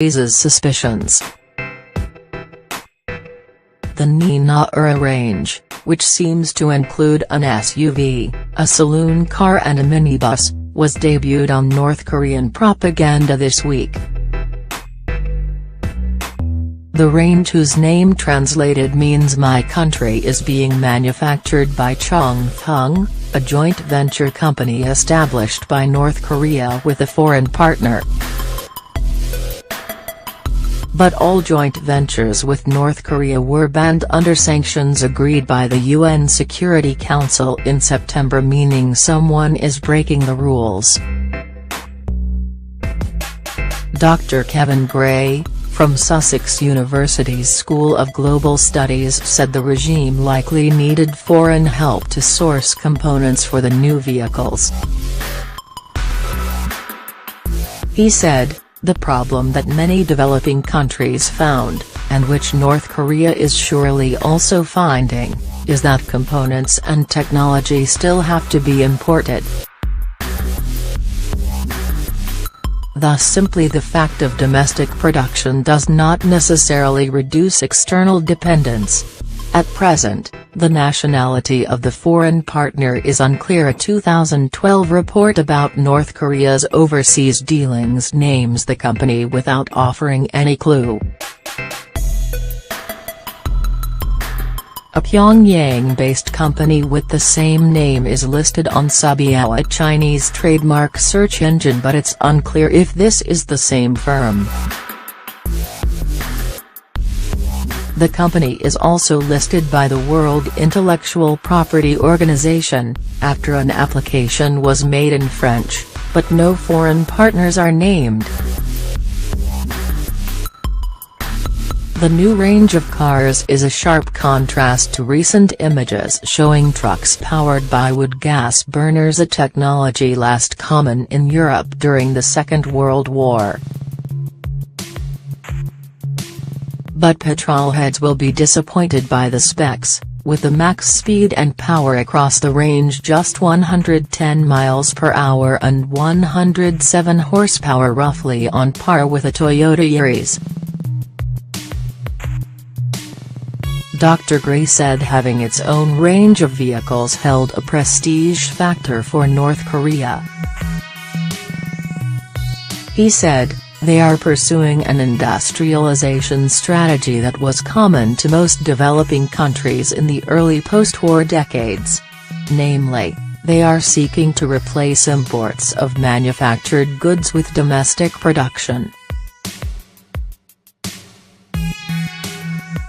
raises suspicions. The Nina Ura range, which seems to include an SUV, a saloon car and a minibus, was debuted on North Korean propaganda this week. The range, whose name translated means "My Country," is being manufactured by Chongfeng, a joint venture company established by North Korea with a foreign partner. But all joint ventures with North Korea were banned under sanctions agreed by the UN Security Council in September, meaning someone is breaking the rules. Dr. Kevin Gray, from Sussex University's School of Global Studies, said the regime likely needed foreign help to source components for the new vehicles. He said, "The problem that many developing countries found, and which North Korea is surely also finding, is that components and technology still have to be imported. Thus simply the fact of domestic production does not necessarily reduce external dependence. At present, the nationality of the foreign partner is unclear." A 2012 report about North Korea's overseas dealings names the company without offering any clue. A Pyongyang-based company with the same name is listed on Subiao, a Chinese trademark search engine, but it's unclear if this is the same firm. The company is also listed by the World Intellectual Property Organization, after an application was made in French, but no foreign partners are named. The new range of cars is a sharp contrast to recent images showing trucks powered by wood gas burners, a technology last common in Europe during the Second World War. But petrolheads will be disappointed by the specs, with the max speed and power across the range just 110 miles per hour and 107 horsepower, roughly on par with a Toyota Yaris. Dr. Gray said having its own range of vehicles held a prestige factor for North Korea. He said, "They are pursuing an industrialization strategy that was common to most developing countries in the early post-war decades. Namely, they are seeking to replace imports of manufactured goods with domestic production."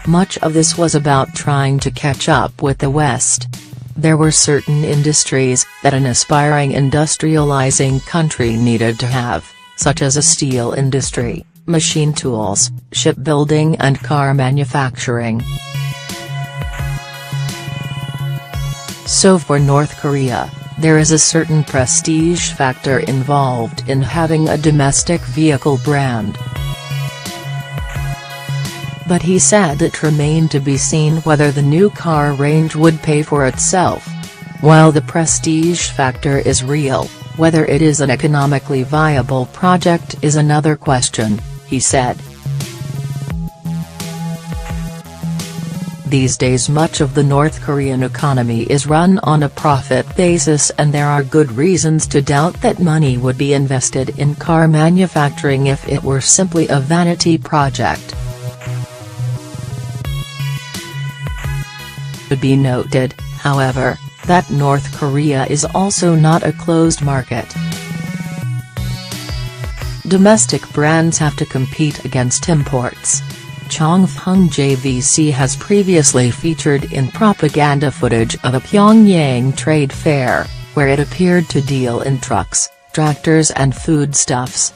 Much of this was about trying to catch up with the West. There were certain industries that an aspiring industrializing country needed to have, such as a steel industry, machine tools, shipbuilding and car manufacturing. So for North Korea, there is a certain prestige factor involved in having a domestic vehicle brand. But he said it remained to be seen whether the new car range would pay for itself. While the prestige factor is real, whether it is an economically viable project is another question, he said. These days much of the North Korean economy is run on a profit basis, and there are good reasons to doubt that money would be invested in car manufacturing if it were simply a vanity project. It should be noted, however, that North Korea is also not a closed market. Domestic brands have to compete against imports. Chongfeng JVC has previously featured in propaganda footage of a Pyongyang trade fair, where it appeared to deal in trucks, tractors and foodstuffs.